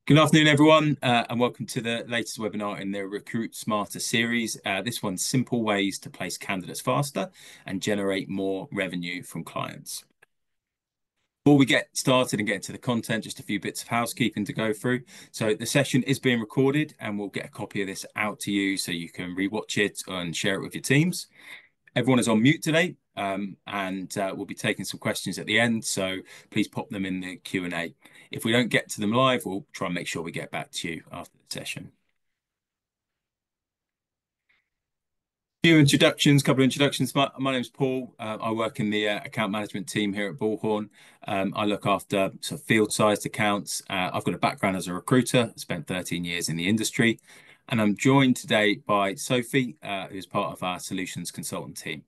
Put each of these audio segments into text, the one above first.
Good afternoon, everyone, and welcome to the latest webinar in the Recruit Smarter series. This one's simple ways to place candidates faster and generate more revenue from clients. Before we get started and get into the content, just a few bits of housekeeping to go through. So the session is being recorded and we'll get a copy of this out to you so you can rewatch it and share it with your teams. Everyone is on mute today, and we'll be taking some questions at the end, so please pop them in the Q&A. If we don't get to them live, we'll try and make sure we get back to you after the session. Couple of introductions. My name's Paul. I work in the account management team here at Bullhorn. I look after sort of field-sized accounts. I've got a background as a recruiter, spent 13 years in the industry, and I'm joined today by Sophie, who's part of our solutions consultant team.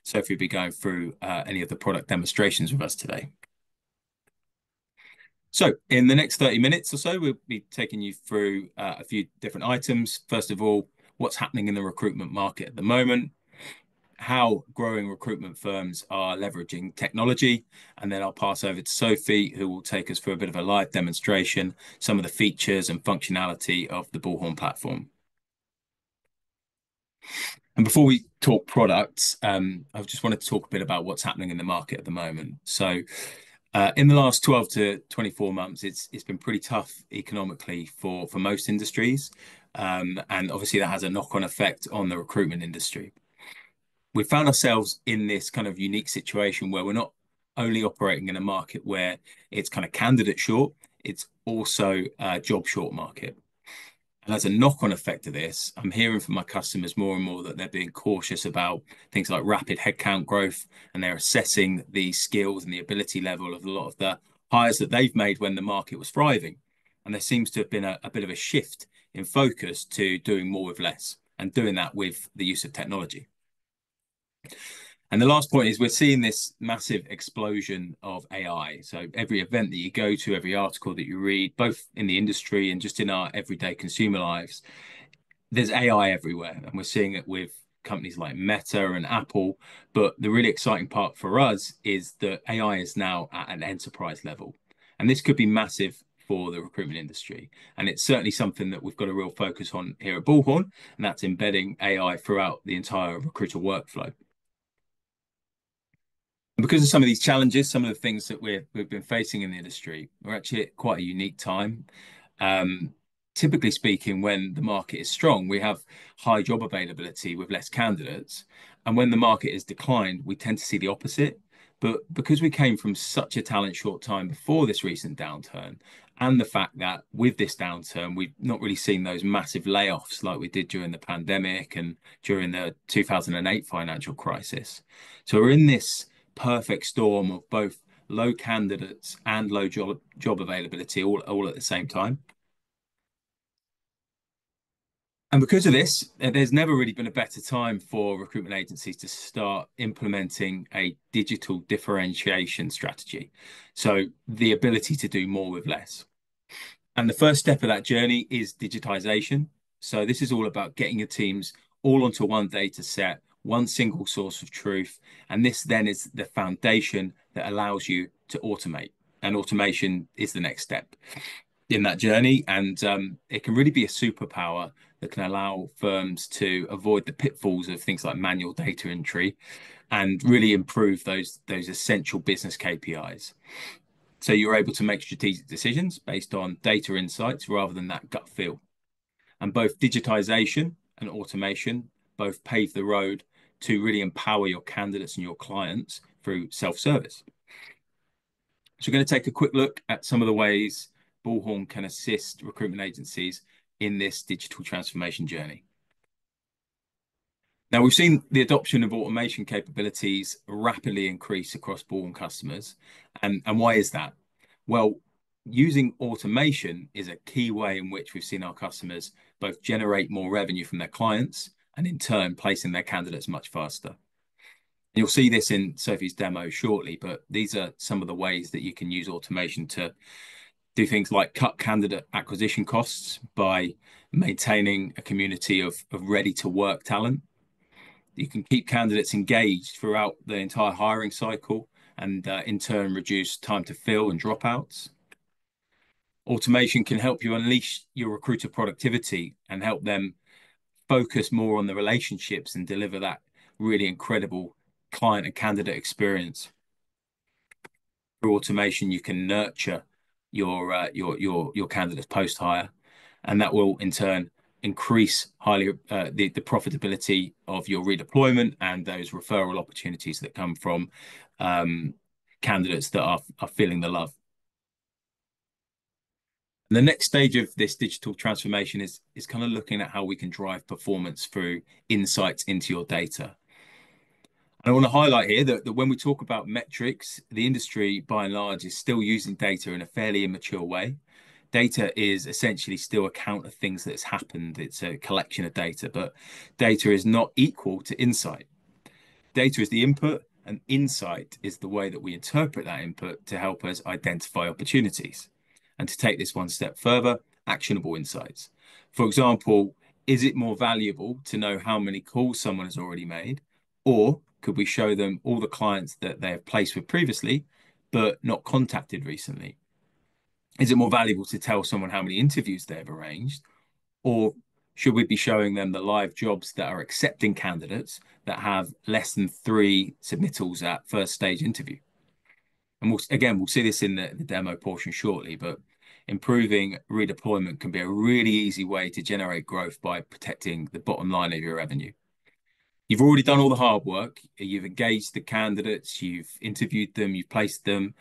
Sophie will be going through any of the product demonstrations with us today. So in the next 30 minutes or so, we'll be taking you through a few different items. First of all, what's happening in the recruitment market at the moment, how growing recruitment firms are leveraging technology, and then I'll pass over to Sophie, who will take us through a bit of a live demonstration, some of the features and functionality of the Bullhorn platform. And before we talk products, I just wanted to talk a bit about what's happening in the market at the moment. So in the last 12 to 24 months, it's been pretty tough economically for most industries. And obviously that has a knock-on effect on the recruitment industry. We found ourselves in this kind of unique situation where we're not only operating in a market where it's kind of candidate short, it's also a job short market. And as a knock-on effect of this, I'm hearing from my customers more and more that they're being cautious about things like rapid headcount growth, and they're assessing the skills and the ability level of a lot of the hires that they've made when the market was thriving. And there seems to have been a bit of a shift in focus to doing more with less and doing that with the use of technology. And the last point is we're seeing this massive explosion of AI. So every event that you go to, every article that you read, both in the industry and just in our everyday consumer lives, there's AI everywhere. And we're seeing it with companies like Meta and Apple. But the really exciting part for us is that AI is now at an enterprise level. And this could be massive for the recruitment industry. And it's certainly something that we've got a real focus on here at Bullhorn, and that's embedding AI throughout the entire recruiter workflow. And because of some of these challenges, some of the things that we've been facing in the industry, we're actually at quite a unique time. Typically speaking, when the market is strong, we have high job availability with less candidates. And when the market is declined, we tend to see the opposite. But because we came from such a talent short time before this recent downturn, and the fact that with this downturn, we've not really seen those massive layoffs like we did during the pandemic and during the 2008 financial crisis. So we're in this perfect storm of both low candidates and low job availability all at the same time. And because of this, there's never really been a better time for recruitment agencies to start implementing a digital differentiation strategy. So the ability to do more with less. And the first step of that journey is digitization. So this is all about getting your teams all onto one data set, one single source of truth. And this then is the foundation that allows you to automate. And automation is the next step in that journey. And it can really be a superpower that can allow firms to avoid the pitfalls of things like manual data entry and really improve those essential business KPIs. So you're able to make strategic decisions based on data insights rather than that gut feel. And both digitization and automation both pave the road to really empower your candidates and your clients through self-service. So we're going to take a quick look at some of the ways Bullhorn can assist recruitment agencies in this digital transformation journey. Now, we've seen the adoption of automation capabilities rapidly increase across Bullhorn customers. And why is that? Well, using automation is a key way in which we've seen our customers both generate more revenue from their clients and in turn placing their candidates much faster. And you'll see this in Sophie's demo shortly, but these are some of the ways that you can use automation to do things like cut candidate acquisition costs by maintaining a community of ready to work talent. You can keep candidates engaged throughout the entire hiring cycle and in turn reduce time to fill and dropouts. Automation can help you unleash your recruiter productivity and help them focus more on the relationships and deliver that really incredible client and candidate experience. Through automation, you can nurture your candidates post hire, and that will in turn increase highly the profitability of your redeployment and those referral opportunities that come from candidates that are feeling the love. And the next stage of this digital transformation is kind of looking at how we can drive performance through insights into your data. And I want to highlight here that when we talk about metrics, the industry by and large is still using data in a fairly immature way. Data is essentially still a count of things that's happened. It's a collection of data, but data is not equal to insight. Data is the input, and insight is the way that we interpret that input to help us identify opportunities. And to take this one step further, actionable insights. For example, is it more valuable to know how many calls someone has already made, or could we show them all the clients that they have placed with previously, but not contacted recently? Is it more valuable to tell someone how many interviews they've arranged, or should we be showing them the live jobs that are accepting candidates that have less than 3 submittals at first stage interview? And we'll see this in the demo portion shortly, but improving redeployment can be a really easy way to generate growth by protecting the bottom line of your revenue. You've already done all the hard work. You've engaged the candidates, you've interviewed them, you've placed them,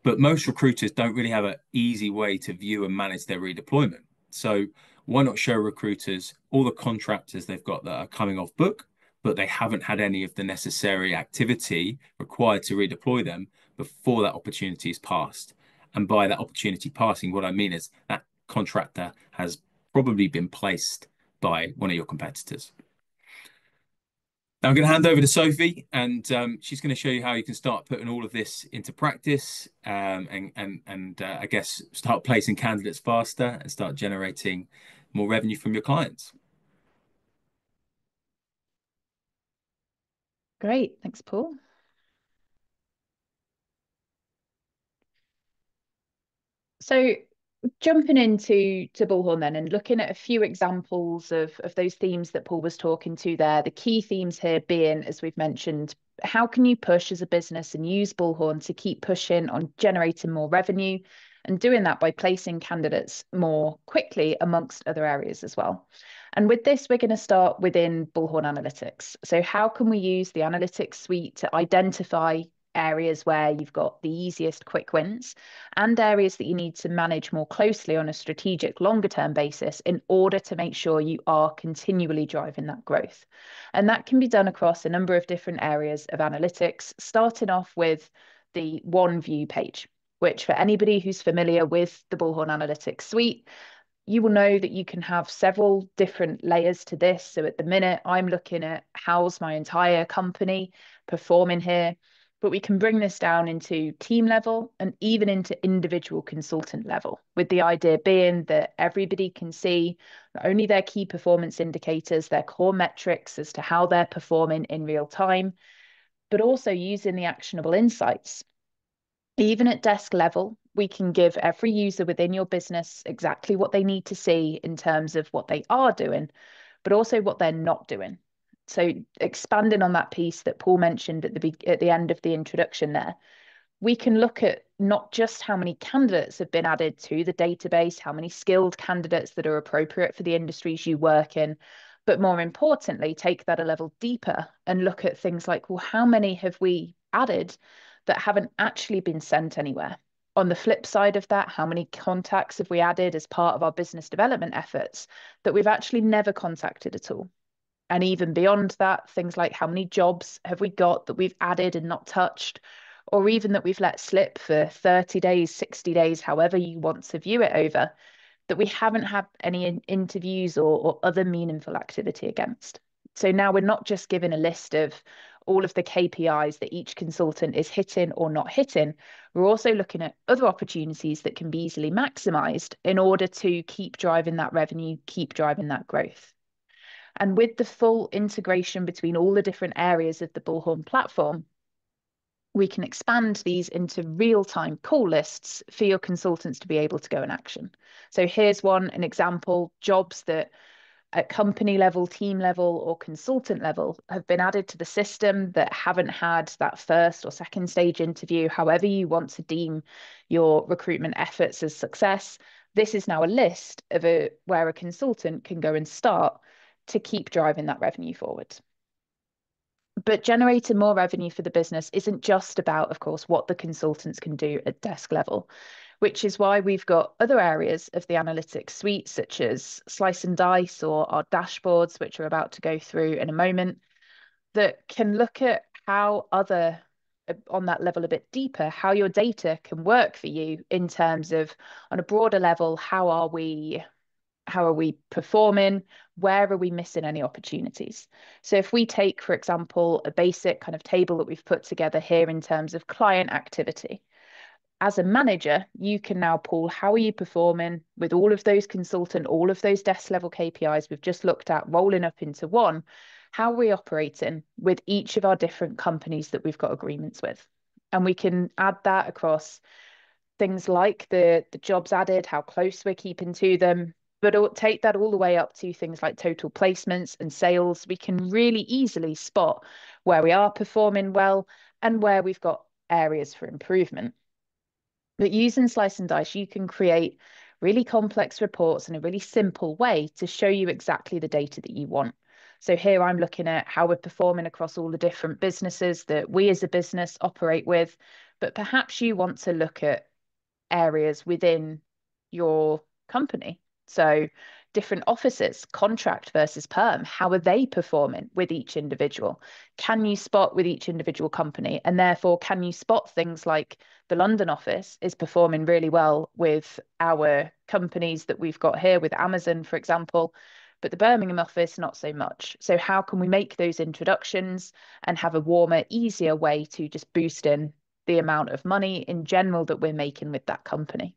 but most recruiters don't really have an easy way to view and manage their redeployment. So why not show recruiters all the contractors they've got that are coming off book, but they haven't had any of the necessary activity required to redeploy them before that opportunity is passed. And by that opportunity passing, what I mean is that contractor has probably been placed by one of your competitors. Now I'm going to hand over to Sophie, and she's going to show you how you can start putting all of this into practice, and I guess start placing candidates faster and start generating more revenue from your clients. Great, thanks, Paul. So jumping into Bullhorn then and looking at a few examples of those themes that Paul was talking to there, the key themes here being, as we've mentioned, how can you push as a business and use Bullhorn to keep pushing on generating more revenue and doing that by placing candidates more quickly amongst other areas as well. And with this, we're going to start within Bullhorn Analytics. So how can we use the analytics suite to identify areas where you've got the easiest quick wins and areas that you need to manage more closely on a strategic longer term basis in order to make sure you are continually driving that growth. And that can be done across a number of different areas of analytics, starting off with the one view page, which for anybody who's familiar with the Bullhorn Analytics suite, you will know that you can have several different layers to this. So at the minute, I'm looking at how's my entire company performing here, but we can bring this down into team level and even into individual consultant level, with the idea being that everybody can see not only their key performance indicators, their core metrics as to how they're performing in real time, but also using the actionable insights. Even at desk level, we can give every user within your business exactly what they need to see in terms of what they are doing, but also what they're not doing. So expanding on that piece that Paul mentioned at the end of the introduction there, we can look at not just how many candidates have been added to the database, how many skilled candidates that are appropriate for the industries you work in, but more importantly, take that a level deeper and look at things like, well, how many have we added that haven't actually been sent anywhere? On the flip side of that, how many contacts have we added as part of our business development efforts that we've actually never contacted at all? And even beyond that, things like how many jobs have we got that we've added and not touched, or even that we've let slip for 30 days, 60 days, however you want to view it over, that we haven't had any interviews or other meaningful activity against. So now we're not just given a list of all of the KPIs that each consultant is hitting or not hitting. We're also looking at other opportunities that can be easily maximized in order to keep driving that revenue, keep driving that growth. And with the full integration between all the different areas of the Bullhorn platform, we can expand these into real-time call lists for your consultants to be able to go and action. So here's an example, jobs that at company level, team level, or consultant level have been added to the system that haven't had that first or second stage interview, however you want to deem your recruitment efforts as success. This is now a list of where a consultant can go and start to keep driving that revenue forward. But generating more revenue for the business isn't just about, of course, what the consultants can do at desk level, which is why we've got other areas of the analytics suite, such as Slice and Dice or our dashboards, which we're about to go through in a moment, that can look at how on that level a bit deeper, how your data can work for you in terms of, on a broader level, how are we performing? Where are we missing any opportunities? So if we take, for example, a basic kind of table that we've put together here in terms of client activity, as a manager, you can now pull how are you performing with all of those all of those desk level KPIs we've just looked at rolling up into one. How are we operating with each of our different companies that we've got agreements with? And we can add that across things like the jobs added, how close we're keeping to them, but take that all the way up to things like total placements and sales. We can really easily spot where we are performing well and where we've got areas for improvement. But using Slice and Dice, you can create really complex reports in a really simple way to show you exactly the data that you want. So here I'm looking at how we're performing across all the different businesses that we as a business operate with, but perhaps you want to look at areas within your company. So different offices, contract versus perm, how are they performing with each individual? Can you spot with each individual company? And therefore, can you spot things like the London office is performing really well with our companies that we've got here with Amazon, for example, but the Birmingham office, not so much. So how can we make those introductions and have a warmer, easier way to just boost in the amount of money in general that we're making with that company?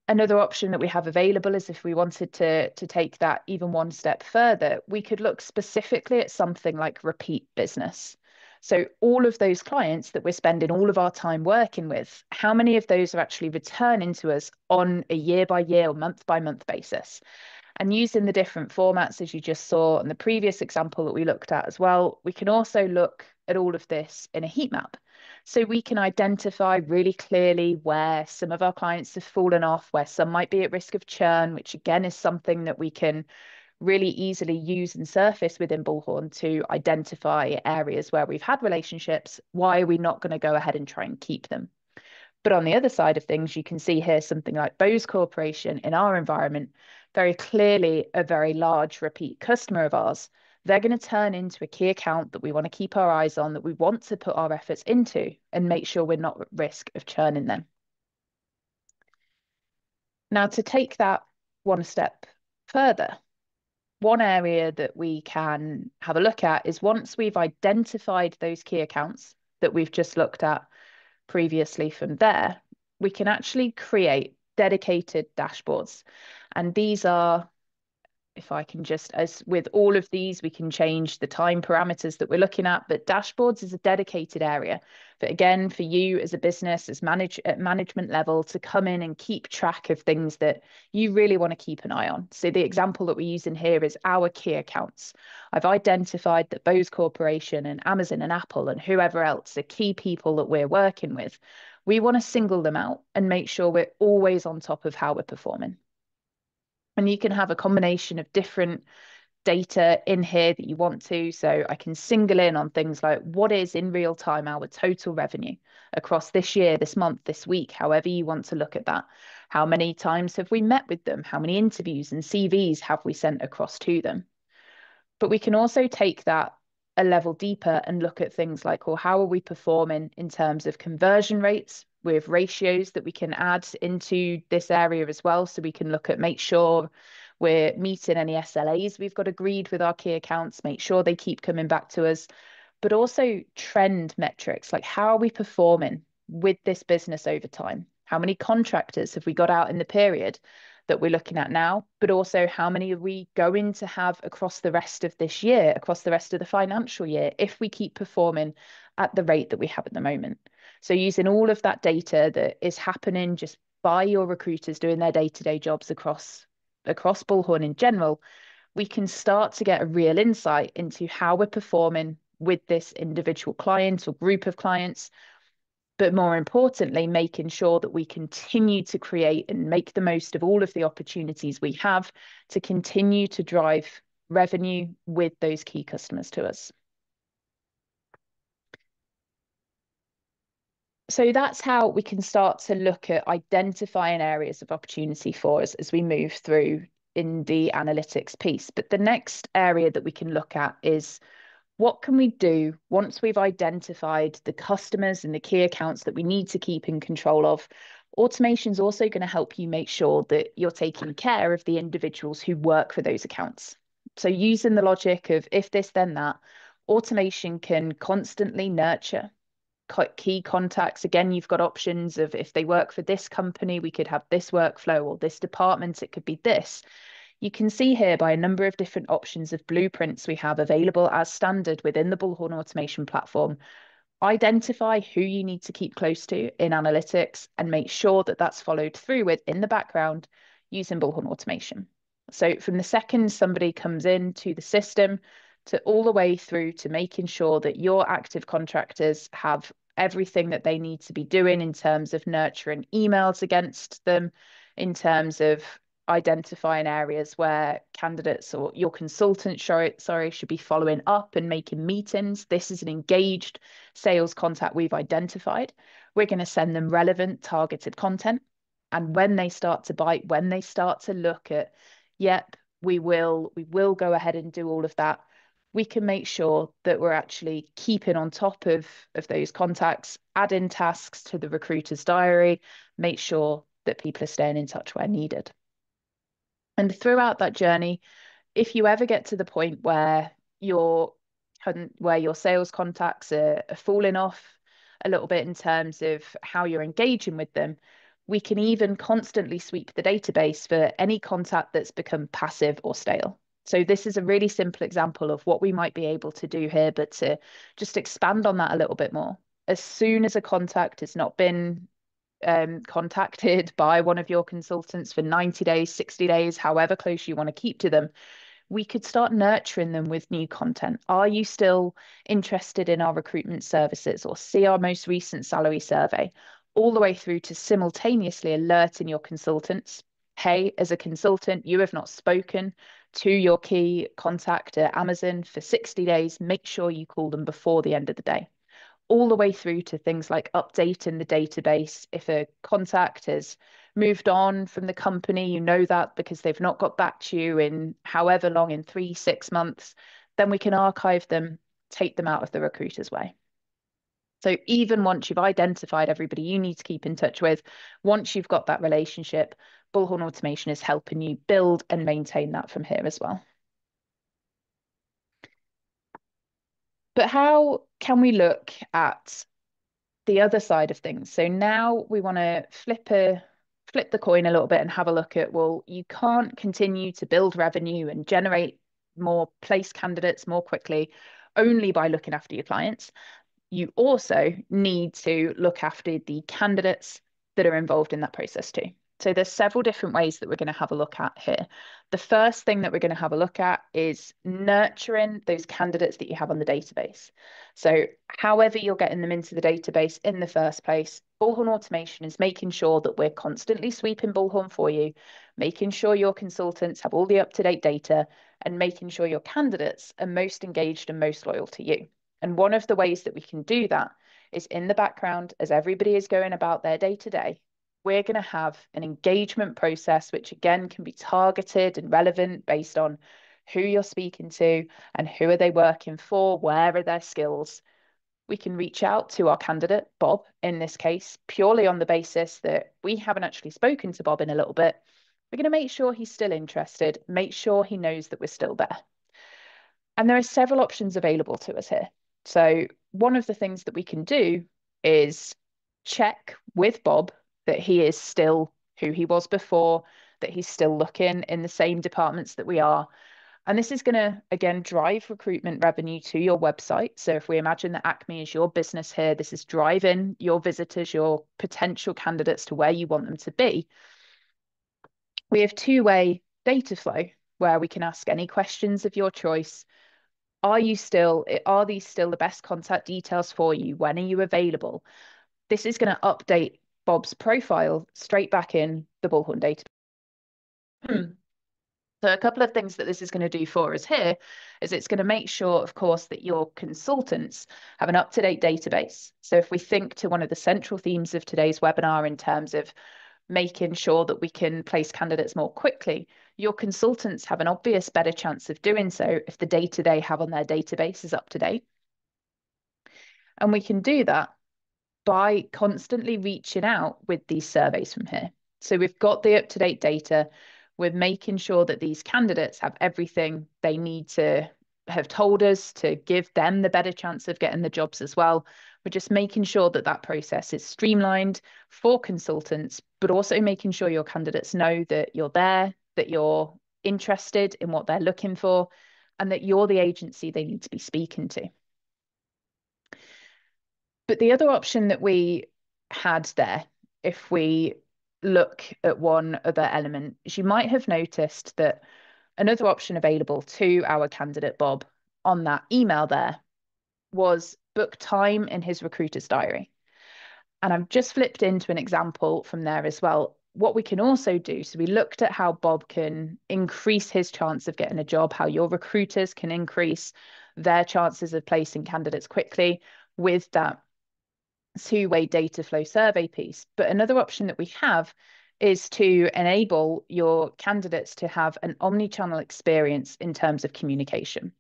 Another option that we have available is if we wanted to take that even one step further, we could look specifically at something like repeat business. So all of those clients that we're spending all of our time working with, how many of those are actually returning to us on a year by year or month by month basis? And using the different formats, as you just saw in the previous example that we looked at as well, we can also look at all of this in a heat map. So we can identify really clearly where some of our clients have fallen off, where some might be at risk of churn, which again is something that we can really easily use and surface within Bullhorn to identify areas where we've had relationships. Why are we not going to go ahead and try and keep them? But on the other side of things, you can see here something like Bose Corporation in our environment, very clearly a very large repeat customer of ours. They're going to turn into a key account that we want to keep our eyes on, that we want to put our efforts into and make sure we're not at risk of churning them. Now, to take that one step further, one area that we can have a look at is once we've identified those key accounts that we've just looked at previously from there, we can actually create dedicated dashboards. And these are, if I can just, as with all of these, we can change the time parameters that we're looking at, but dashboards is a dedicated area. But again, for you as a business, at management level, to come in and keep track of things that you really want to keep an eye on. So the example that we're using here is our key accounts. I've identified that Bose Corporation and Amazon and Apple and whoever else are key people that we're working with. We want to single them out and make sure we're always on top of how we're performing. And you can have a combination of different data in here that you want to. So I can single in on things like what is in real time our total revenue across this year, this month, this week, however you want to look at that. How many times have we met with them? How many interviews and CVs have we sent across to them? But we can also take that a level deeper and look at things like, well, how are we performing in terms of conversion rates with ratios that we can add into this area as well. So we can look at, make sure we're meeting any SLAs we've got agreed with our key accounts, make sure they keep coming back to us, but also trend metrics, like how are we performing with this business over time? How many contractors have we got out in the period that we're looking at now, but also how many are we going to have across the rest of this year, across the rest of the financial year, if we keep performing at the rate that we have at the moment. So using all of that data that is happening just by your recruiters doing their day-to-day jobs across Bullhorn in general, we can start to get a real insight into how we're performing with this individual client or group of clients, but more importantly, making sure that we continue to create and make the most of all of the opportunities we have to continue to drive revenue with those key customers to us. So that's how we can start to look at identifying areas of opportunity for us as we move through in the analytics piece. But the next area that we can look at is, what can we do once we've identified the customers and the key accounts that we need to keep in control of? Automation is also going to help you make sure that you're taking care of the individuals who work for those accounts. So using the logic of if this, then that, automation can constantly nurture key contacts. Again, you've got options of if they work for this company, we could have this workflow, or this department, it could be this. You can see here by a number of different options of blueprints we have available as standard within the Bullhorn automation platform. Identify who you need to keep close to in analytics and make sure that that's followed through with in the background using Bullhorn automation. So from the second somebody comes into the system to all the way through to making sure that your active contractors have everything that they need to be doing in terms of nurturing emails against them, in terms of identifying areas where candidates or your consultant, sorry, should be following up and making meetings. This is an engaged sales contact we've identified. We're going to send them relevant, targeted content. And when they start to bite, when they start to look at, yep, we will go ahead and do all of that, we can make sure that we're actually keeping on top of those contacts, add in tasks to the recruiter's diary, make sure that people are staying in touch where needed. And throughout that journey, if you ever get to the point where your sales contacts are falling off a little bit in terms of how you're engaging with them, we can even constantly sweep the database for any contact that's become passive or stale. So this is a really simple example of what we might be able to do here, but to just expand on that a little bit more. As soon as a contact has not been contacted by one of your consultants for 90 days, 60 days, however close you want to keep to them, we could start nurturing them with new content. Are you still interested in our recruitment services, or see our most recent salary survey? All the way through to simultaneously alerting your consultants, hey, as a consultant, you have not spoken to your key contact at Amazon for 60 days. Make sure you call them before the end of the day. All the way through to things like updating the database. If a contact has moved on from the company, you know that because they've not got back to you in however long, in 3, 6 months, then we can archive them, take them out of the recruiter's way. So even once you've identified everybody you need to keep in touch with, once you've got that relationship, Bullhorn Automation is helping you build and maintain that from here as well. But how can we look at the other side of things? So now we want to flip the coin a little bit and have a look at, well, you can't continue to build revenue and generate more place candidates more quickly only by looking after your clients. You also need to look after the candidates that are involved in that process too. So there's several different ways that we're going to have a look at here. The first thing that we're going to have a look at is nurturing those candidates that you have on the database. So however you're getting them into the database in the first place, Bullhorn Automation is making sure that we're constantly sweeping Bullhorn for you, making sure your consultants have all the up-to-date data, and making sure your candidates are most engaged and most loyal to you. And one of the ways that we can do that is in the background, as everybody is going about their day-to-day, we're going to have an engagement process, which again can be targeted and relevant based on who you're speaking to and who are they working for, where are their skills. We can reach out to our candidate, Bob, in this case, purely on the basis that we haven't actually spoken to Bob in a little bit. We're going to make sure he's still interested, make sure he knows that we're still there. And there are several options available to us here. So one of the things that we can do is check with Bob that he is still who he was before, that he's still looking in the same departments that we are. And this is going to, again, drive recruitment revenue to your website. So if we imagine that Acme is your business here, this is driving your visitors, your potential candidates to where you want them to be. We have two-way data flow where we can ask any questions of your choice. Are these still the best contact details for you? When are you available? This is going to update Bob's profile straight back in the Bullhorn database. So a couple of things that this is going to do for us here is it's going to make sure, of course, that your consultants have an up-to-date database. So if we think to one of the central themes of today's webinar in terms of making sure that we can place candidates more quickly, your consultants have an obvious better chance of doing so if the data they have on their database is up to date. And we can do that by constantly reaching out with these surveys from here. So we've got the up-to-date data. We're making sure that these candidates have everything they need to have told us to give them the better chance of getting the jobs as well. We're just making sure that that process is streamlined for consultants, but also making sure your candidates know that you're there, that you're interested in what they're looking for, and that you're the agency they need to be speaking to. But the other option that we had there, if we look at one other element, is you might have noticed that another option available to our candidate Bob on that email there was book time in his recruiter's diary. And I've just flipped into an example from there as well. What we can also do, so we looked at how Bob can increase his chance of getting a job, how your recruiters can increase their chances of placing candidates quickly with that two-way data flow survey piece. But another option that we have is to enable your candidates to have an omni-channel experience in terms of communication.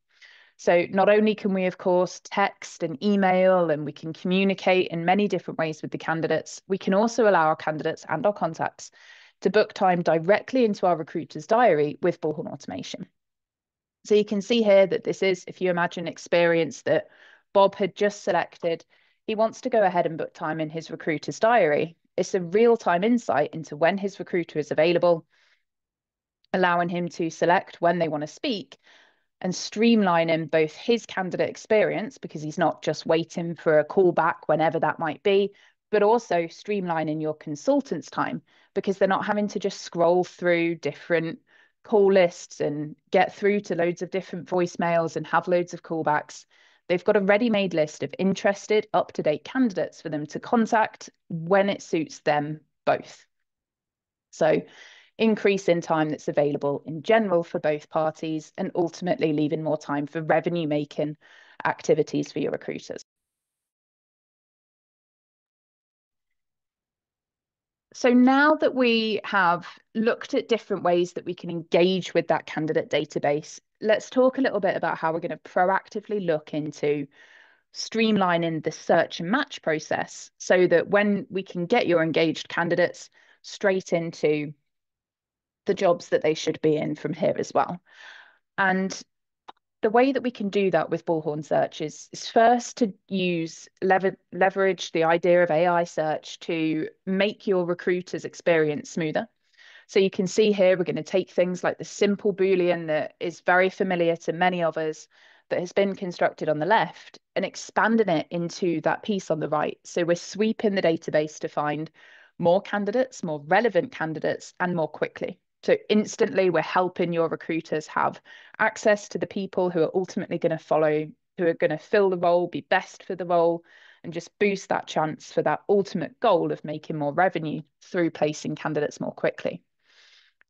So not only can we, of course, text and email, and we can communicate in many different ways with the candidates, we can also allow our candidates and our contacts to book time directly into our recruiter's diary with Bullhorn automation. So you can see here that this is, if you imagine, experience that Bob had just selected. He wants to go ahead and book time in his recruiter's diary. It's a real-time insight into when his recruiter is available, allowing him to select when they want to speak and streamlining both his candidate experience, because he's not just waiting for a call back whenever that might be, but also streamlining your consultant's time, because they're not having to just scroll through different call lists and get through to loads of different voicemails and have loads of callbacks. They've got a ready-made list of interested, up-to-date candidates for them to contact when it suits them both. So increase in time that's available in general for both parties, and ultimately leaving more time for revenue making activities for your recruiters. So now that we have looked at different ways that we can engage with that candidate database, let's talk a little bit about how we're going to proactively look into streamlining the search and match process so that when we can get your engaged candidates straight into the jobs that they should be in from here as well. And the way that we can do that with Bullhorn Search is first to leverage the idea of AI search to make your recruiter's experience smoother. So you can see here, we're going to take things like the simple Boolean that is very familiar to many of us that has been constructed on the left and expanding it into that piece on the right. So we're sweeping the database to find more candidates, more relevant candidates, and more quickly. So instantly we're helping your recruiters have access to the people who are ultimately going to follow, who are going to fill the role, be best for the role, and just boost that chance for that ultimate goal of making more revenue through placing candidates more quickly.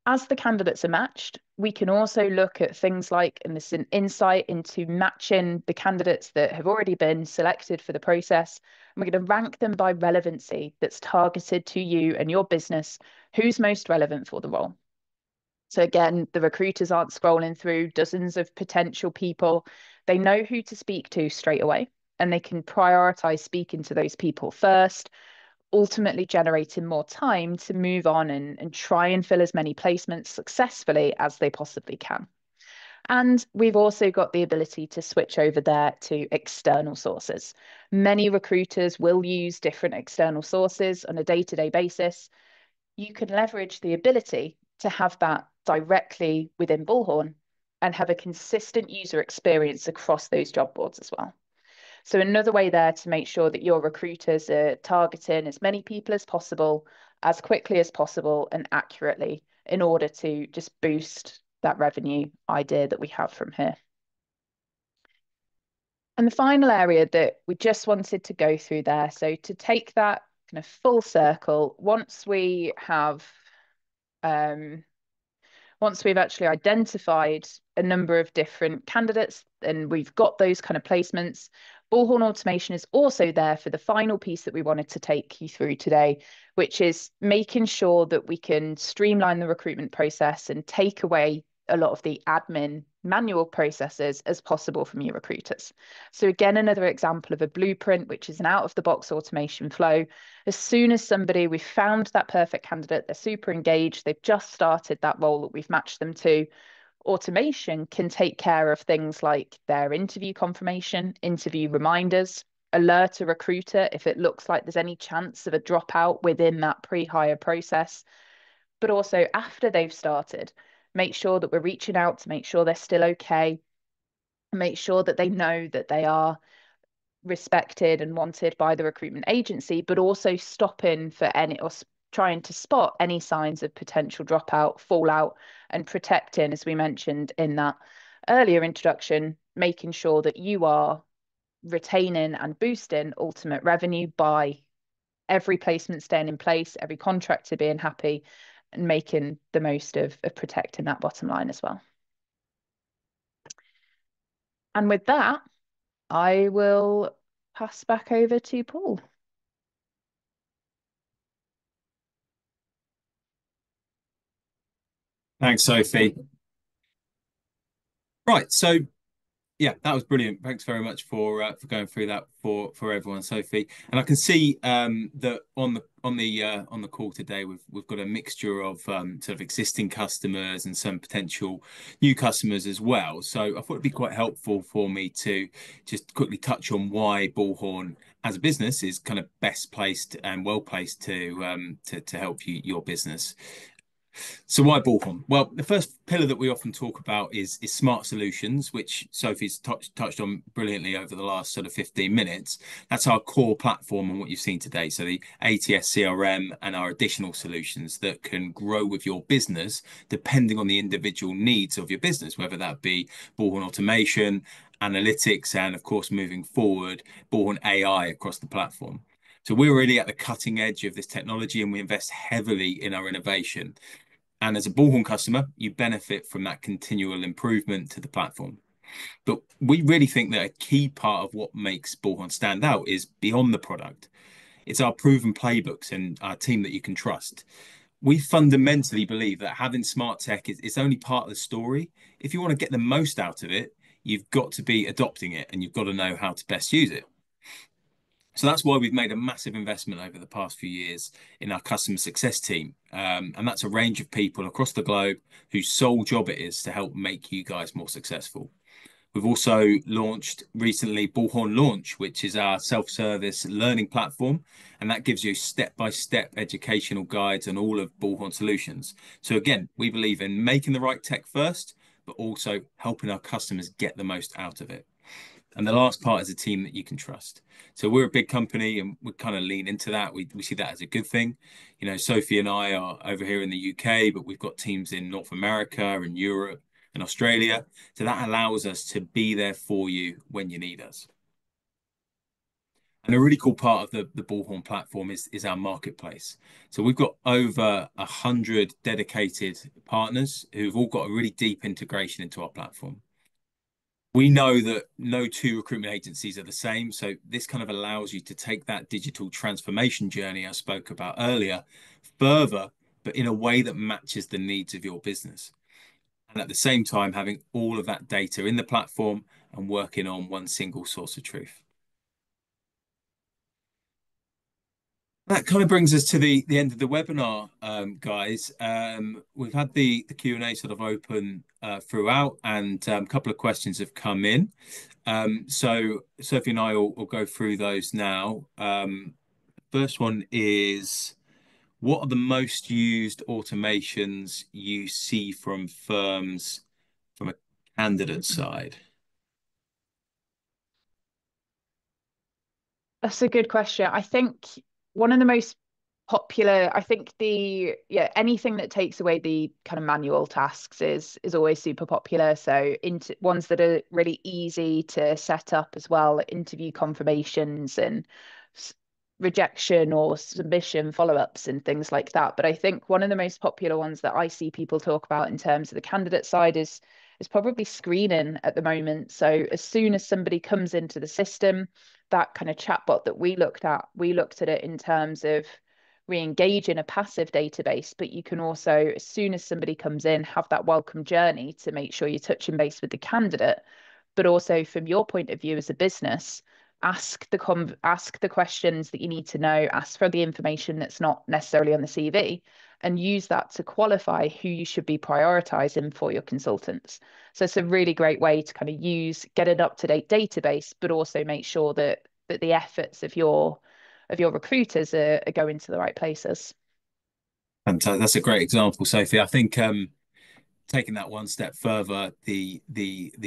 As the candidates are matched, we can also look at things like, and this is an insight into matching the candidates that have already been selected for the process. And we're going to rank them by relevancy that's targeted to you and your business, who's most relevant for the role. So again, the recruiters aren't scrolling through dozens of potential people. They know who to speak to straight away, and they can prioritize speaking to those people first, ultimately generating more time to move on and try and fill as many placements successfully as they possibly can. And we've also got the ability to switch over there to external sources. Many recruiters will use different external sources on a day-to-day basis. You can leverage the ability to have that directly within Bullhorn and have a consistent user experience across those job boards as well. So another way there to make sure that your recruiters are targeting as many people as possible, as quickly as possible, and accurately in order to just boost that revenue idea that we have from here. And the final area that we just wanted to go through there, so to take that kind of full circle, once we've actually identified a number of different candidates and we've got those kind of placements, Bullhorn Automation is also there for the final piece that we wanted to take you through today, which is making sure that we can streamline the recruitment process and take away a lot of the admin manual processes as possible from your recruiters. So again, another example of a blueprint, which is an out-of-the-box automation flow. As soon as we've found that perfect candidate, they're super engaged, they've just started that role that we've matched them to, automation can take care of things like their interview confirmation, interview reminders, alert a recruiter if it looks like there's any chance of a dropout within that pre-hire process, but also after they've started, make sure that we're reaching out to make sure they're still okay, make sure that they know that they are respected and wanted by the recruitment agency, but also stopping for any or trying to spot any signs of potential dropout, fallout, and protecting, as we mentioned in that earlier introduction, making sure that you are retaining and boosting ultimate revenue by every placement staying in place, every contractor being happy, and making the most of protecting that bottom line as well. And with that, I will pass back over to Paul. Thanks, Sophie. Right, so yeah, that was brilliant. Thanks very much for going through that for everyone, Sophie. And I can see that on the call today, we've got a mixture of sort of existing customers and some potential new customers as well. So I thought it'd be quite helpful for me to just quickly touch on why Bullhorn as a business is kind of best placed and well placed to help your business. So why Bullhorn? Well, the first pillar that we often talk about is smart solutions, which Sophie's touched on brilliantly over the last sort of 15 minutes. That's our core platform and what you've seen today. So the ATS CRM and our additional solutions that can grow with your business depending on the individual needs of your business, whether that be Bullhorn Automation, analytics, and of course, moving forward, Bullhorn AI across the platform. So we're really at the cutting edge of this technology and we invest heavily in our innovation. And as a Bullhorn customer, you benefit from that continual improvement to the platform. But we really think that a key part of what makes Bullhorn stand out is beyond the product. It's our proven playbooks and our team that you can trust. We fundamentally believe that having smart tech is only part of the story. If you want to get the most out of it, you've got to be adopting it and you've got to know how to best use it. So that's why we've made a massive investment over the past few years in our customer success team. And that's a range of people across the globe whose sole job it is to help make you guys more successful. We've also launched recently Bullhorn Launch, which is our self-service learning platform. And that gives you step-by-step educational guides on all of Bullhorn solutions. So again, we believe in making the right tech first, but also helping our customers get the most out of it. And the last part is a team that you can trust. So we're a big company and we kind of lean into that. We see that as a good thing. You know, Sophie and I are over here in the UK, but we've got teams in North America and Europe and Australia. So that allows us to be there for you when you need us. And a really cool part of the Bullhorn platform is our marketplace. So we've got over 100 dedicated partners who've all got a really deep integration into our platform. We know that no two recruitment agencies are the same. So this kind of allows you to take that digital transformation journey I spoke about earlier further, but in a way that matches the needs of your business. And at the same time, having all of that data in the platform and working on one single source of truth. That kind of brings us to the end of the webinar, guys. We've had the Q&A sort of open throughout and a couple of questions have come in. So Sophie and I will go through those now. First one is, what are the most used automations you see from firms from a candidate side? That's a good question. I think one of the most popular, I think anything that takes away the kind of manual tasks is always super popular. So into ones that are really easy to set up as well, interview confirmations and s- rejection or submission follow-ups and things like that. But I think one of the most popular ones that I see people talk about in terms of the candidate side is probably screening at the moment. So as soon as somebody comes into the system, that kind of chatbot that we looked at it in terms of re-engage in a passive database, but you can also, as soon as somebody comes in, have that welcome journey to make sure you're touching base with the candidate, but also from your point of view as a business, ask the questions that you need to know, ask for the information that's not necessarily on the CV, and use that to qualify who you should be prioritizing for your consultants. So it's a really great way to kind of get an up-to-date database, but also make sure that the efforts of your recruiters are going to the right places. Fantastic. That's a great example, Sophie. I think taking that one step further, the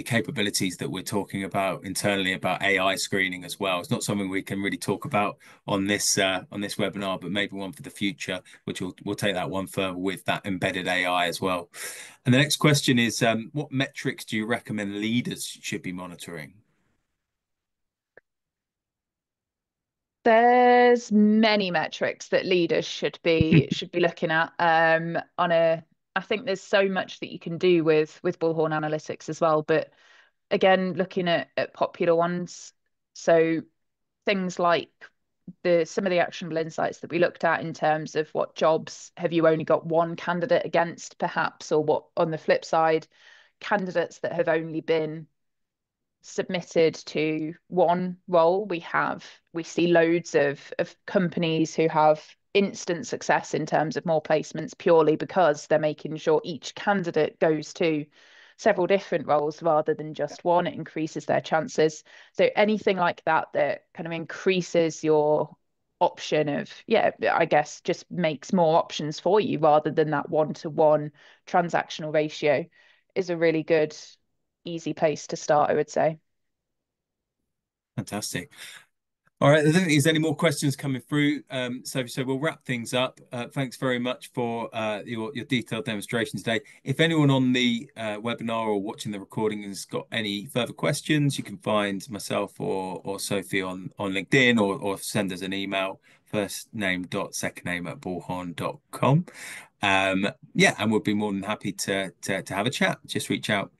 capabilities that we're talking about internally about AI screening as well. It's not something we can really talk about on this webinar, but maybe one for the future, which we'll take that one further with that embedded AI as well. And the next question is, what metrics do you recommend leaders should be monitoring? There's many metrics that leaders should be looking at on a I think there's so much that you can do with Bullhorn Analytics as well, but again, looking at popular ones. So things like the some of the actionable insights that we looked at in terms of what jobs have you only got one candidate against, perhaps, or what on the flip side, candidates that have only been submitted to one role. We see loads of companies who have instant success in terms of more placements purely because they're making sure each candidate goes to several different roles rather than just one. It increases their chances. So anything like that that kind of increases your option of, yeah, I guess just makes more options for you rather than that one-to-one transactional ratio is a really good, easy place to start, I would say. Fantastic. All right, I don't think there's any more questions coming through. So we'll wrap things up. Thanks very much for your detailed demonstration today. If anyone on the webinar or watching the recording has got any further questions, you can find myself or Sophie on LinkedIn or send us an email, first name dot second name at bullhorn.com. Yeah, and we'll be more than happy to have a chat. Just reach out.